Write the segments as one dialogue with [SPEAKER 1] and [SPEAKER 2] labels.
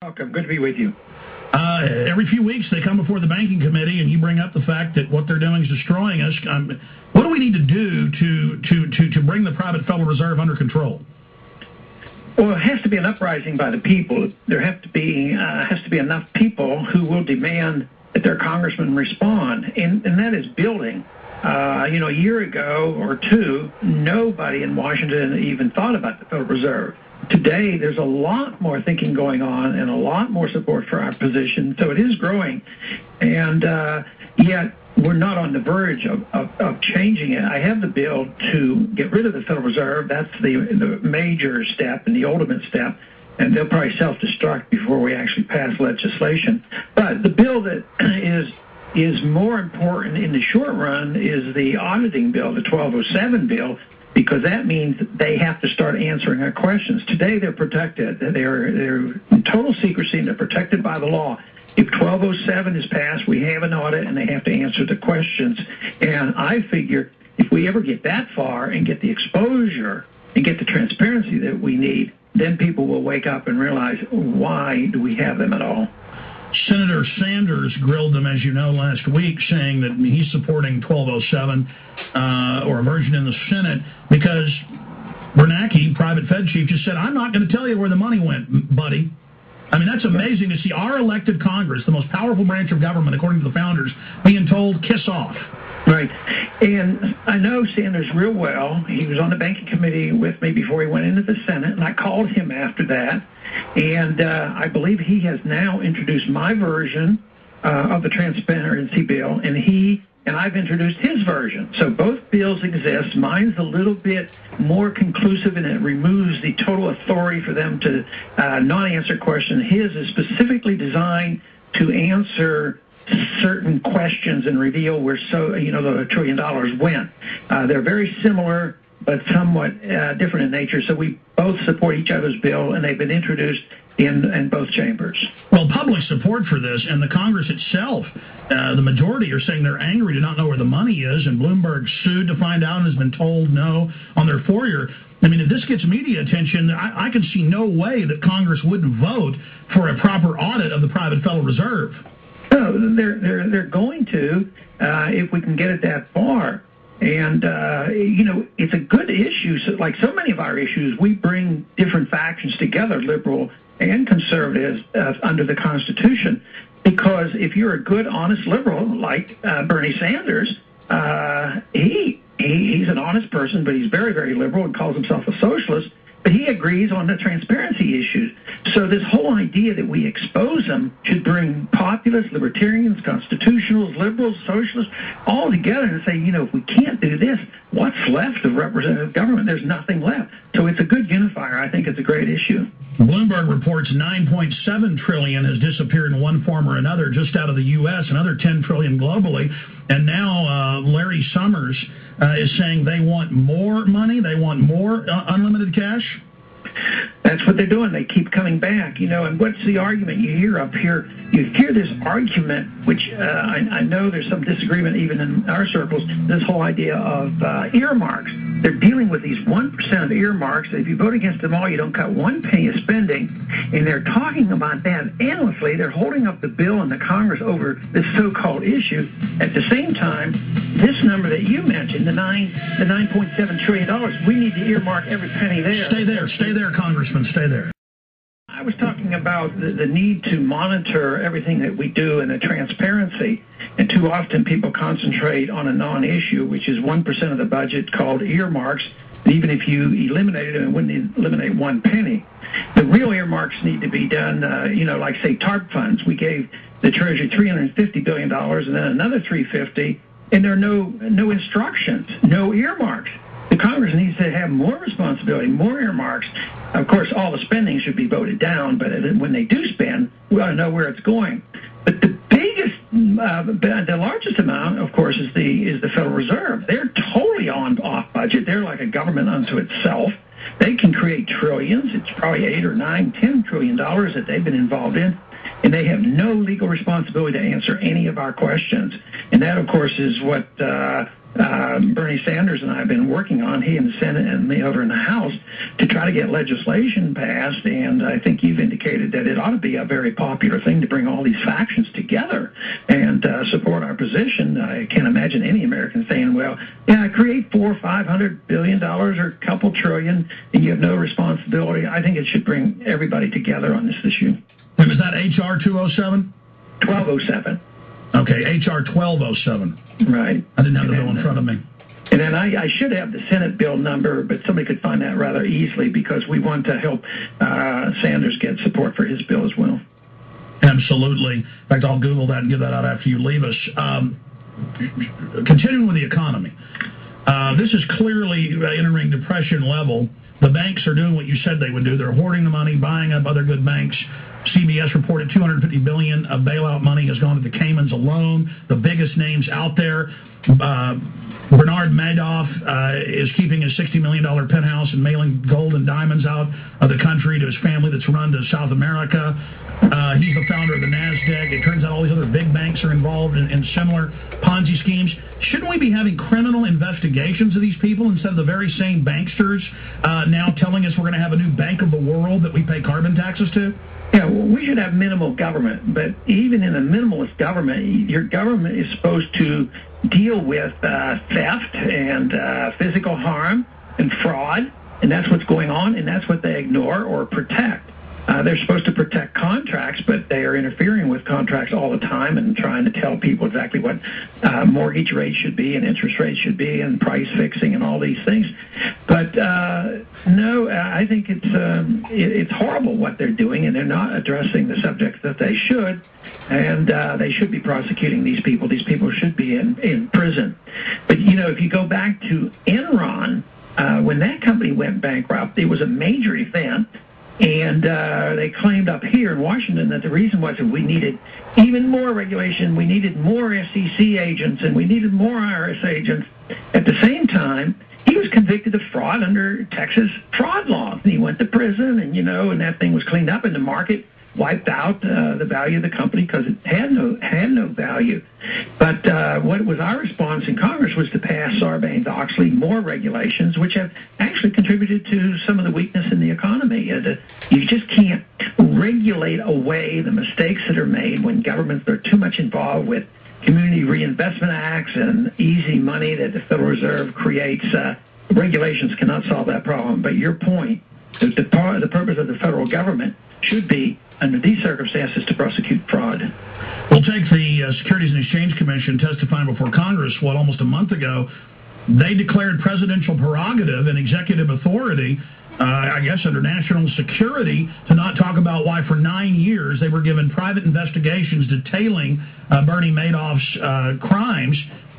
[SPEAKER 1] Welcome. Good to be with you.
[SPEAKER 2] Every few weeks they come before the banking committee and you bring up the fact that what they're doing is destroying us. What do we need to do to bring the private Federal Reserve under control?
[SPEAKER 1] Well, it has to be an uprising by the people. There has to be enough people who will demand that their congressmen respond, and that is building. A year ago or two, nobody in Washington even thought about the Federal Reserve. Today, there's a lot more thinking going on and a lot more support for our position, so it is growing. And yet, we're not on the verge of changing it. I have the bill to get rid of the Federal Reserve. That's the major step and the ultimate step. And they'll probably self-destruct before we actually pass legislation. But the bill that is more important in the short run is the auditing bill, the 1207 bill, because that means they have to start answering our questions. Today, they're protected. They're in total secrecy, and they're protected by the law. If 1207 is passed, we have an audit, and they have to answer the questions. And I figure if we ever get that far and get the exposure and get the transparency that we need, then people will wake up and realize, why do we have them at all?
[SPEAKER 2] Senator Sanders grilled them, as you know, last week, saying that he's supporting 1207 or a version in the Senate because Bernanke, private Fed chief, just said, I'm not going to tell you where the money went, buddy. I mean, that's amazing to see our elected Congress, the most powerful branch of government, according to the founders, being told, kiss off.
[SPEAKER 1] Right. And I know Sanders real well. He was on the banking committee with me before he went into the Senate, and I called him after that. And I believe he has now introduced my version of the transparency bill, and I've introduced his version. So both bills exist. Mine's a little bit more conclusive, and it removes the total authority for them to not answer questions. His is specifically designed to answer certain questions and reveal where the $1 trillion went. They're very similar, but somewhat different in nature. So we both support each other's bill, and they've been introduced in both chambers.
[SPEAKER 2] Well, public support for this, and the Congress itself, the majority are saying they're angry to not know where the money is, and Bloomberg sued to find out and has been told no on their FOIA. I mean, if this gets media attention, I can see no way that Congress wouldn't vote for a proper audit of the private Federal Reserve.
[SPEAKER 1] No, they're going to if we can get it that far. And, it's a good issue. So, like so many of our issues, we bring different factions together, liberal and conservatives, under the Constitution. Because if you're a good, honest liberal like Bernie Sanders, he's an honest person, but he's very, very liberal and calls himself a socialist. But he agrees on the transparency issues. So this whole idea that we expose them should bring populists, libertarians, constitutionals, liberals, socialists, all together and say, if we can't do this, what's left of representative government? There's nothing left. So it's a good unifier. I think it's a great issue.
[SPEAKER 2] Bloomberg reports $9.7 trillion has disappeared in one form or another just out of the U.S., another $10 trillion globally. And now Larry Summers is saying they want more money, they want more unlimited cash.
[SPEAKER 1] That's what they're doing. They keep coming back, and what's the argument you hear up here? You hear this argument, which I know there's some disagreement even in our circles, this whole idea of earmarks. They're dealing with these 1% of earmarks. If you vote against them all, you don't cut one penny of spending, and they're talking about that endlessly. They're holding up the bill in the Congress over this so-called issue. At the same time, this number that you mentioned, the $9.7 trillion, we need to earmark every penny there.
[SPEAKER 2] Stay there, Congressman, stay there.
[SPEAKER 1] I was talking about the need to monitor everything that we do and the transparency, and too often people concentrate on a non-issue, which is 1% of the budget called earmarks. And even if you eliminated it, it wouldn't eliminate one penny. The real earmarks need to be done, like, say, TARP funds. We gave the Treasury $350 billion and then another $350, and there are no instructions, no earmarks. The Congress needs to have more responsibility, more earmarks. Of course, all the spending should be voted down, but when they do spend, we ought to know where it's going. But the the largest amount, of course, is the Federal Reserve. They're totally off budget. They're like a government unto itself. They can create trillions. It's probably $8 or $9, $10 trillion that they've been involved in. And they have no legal responsibility to answer any of our questions. And that, of course, is what Bernie Sanders and I have been working on, he in the Senate and me over in the House, to try to get legislation passed. And I think you've indicated that it ought to be a very popular thing to bring all these factions together and support our position. I can't imagine any American saying, well, yeah, create $400 or $500 billion or a couple trillion, and you have no responsibility. I think it should bring everybody together on this issue.
[SPEAKER 2] And was that H.R. 207?
[SPEAKER 1] 1207.
[SPEAKER 2] Okay, H.R. 1207.
[SPEAKER 1] Right.
[SPEAKER 2] I didn't have the bill in front of me.
[SPEAKER 1] And then I should have the Senate bill number, but somebody could find that rather easily because we want to help Sanders get support for his bill as well.
[SPEAKER 2] Absolutely. In fact, I'll Google that and give that out after you leave us. Continuing with the economy, this is clearly entering depression level. The banks are doing what you said they would do. They're hoarding the money, buying up other good banks. CBS reported $250 billion of bailout money has gone to the Caymans alone, the biggest names out there. Bernard Madoff is keeping his $60 million penthouse and mailing gold and diamonds out of the country to his family that's run to South America. He's the founder of the NASDAQ. It turns out all these other big banks are involved in similar Ponzi schemes. Shouldn't we be having criminal investigations of these people instead of the very same banksters now telling us we're going to have a new bank of the world that we pay carbon taxes to?
[SPEAKER 1] Yeah, well, we should have minimal government, but even in a minimalist government, your government is supposed to deal with theft and physical harm and fraud, and that's what's going on, and that's what they ignore or protect. They're supposed to protect contracts, but they are interfering with contracts all the time and trying to tell people exactly what mortgage rates should be and interest rates should be and price fixing and all these things. But no, I think it's horrible what they're doing, and they're not addressing the subjects that they should. And they should be prosecuting these people. These people should be in prison. But, you know, if you go back to Enron, when that company went bankrupt, it was a major event. And they claimed up here in Washington that the reason was that we needed even more regulation, we needed more SEC agents, and we needed more IRS agents. At the same time, he was convicted of fraud under Texas fraud laws. And he went to prison, and, you know, and that thing was cleaned up, and the market wiped out the value of the company because it had no value. But what was our response in Congress was to pass Sarbanes-Oxley, more regulations, which have actually contributed to some of the weakness in the economy. You just can't regulate away the mistakes that are made when governments are too much involved with community reinvestment acts and easy money that the Federal Reserve creates. Regulations cannot solve that problem. But your point, the purpose of the federal government should be, under these circumstances, to prosecute fraud.
[SPEAKER 2] We'll take the Securities and Exchange Commission testifying before Congress, almost a month ago. They declared presidential prerogative and executive authority, I guess under national security, to not talk about why for 9 years they were given private investigations detailing Bernie Madoff's crimes.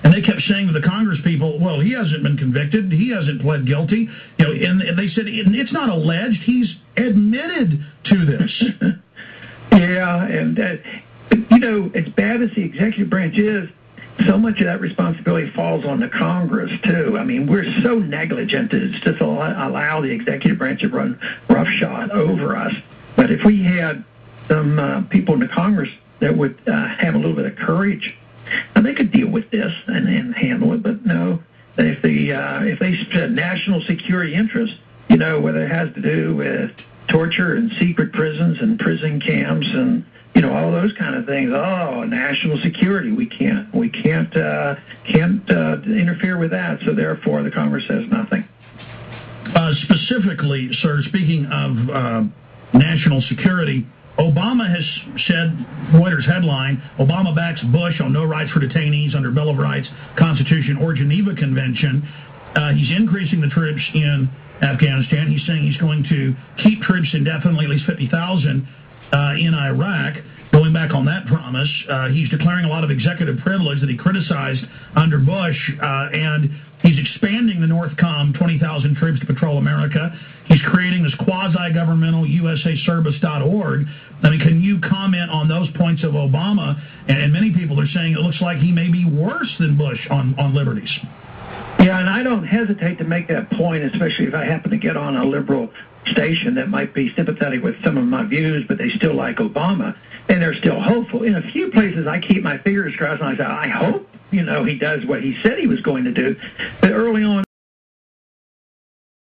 [SPEAKER 2] And they kept saying to the Congress people, well, he hasn't been convicted. He hasn't pled guilty. You know, and they said it's not alleged. He's admitted to this.
[SPEAKER 1] Yeah, and, you know, as bad as the executive branch is, so much of that responsibility falls on the Congress, too. I mean, we're so negligent to just allow the executive branch to run roughshod over us. But if we had some people in the Congress that would have a little bit of courage, they could deal with this and handle it. But no, if they said national security interests, you know, whether it has to do with torture and secret prisons and prison camps and, you know, all those kind of things. Oh, national security, we can't interfere with that. So therefore, the Congress says nothing.
[SPEAKER 2] Specifically, sir, speaking of national security, Obama has said, Reuters headline, Obama backs Bush on no rights for detainees under Bill of Rights, Constitution, or Geneva Convention. He's increasing the troops in Afghanistan. He's saying he's going to keep troops indefinitely, at least 50,000 in Iraq. Going back on that promise, he's declaring a lot of executive privilege that he criticized under Bush, and he's expanding the NORTHCOM 20,000 troops to patrol America. He's creating this quasi-governmental USAService.org. I mean, can you comment on those points of Obama? And many people are saying it looks like he may be worse than Bush on liberties.
[SPEAKER 1] Yeah, and I don't hesitate to make that point, especially if I happen to get on a liberal station that might be sympathetic with some of my views, but they still like Obama, and they're still hopeful. In a few places, I keep my fingers crossed, and I say, I hope he does what he said he was going to do. But early on,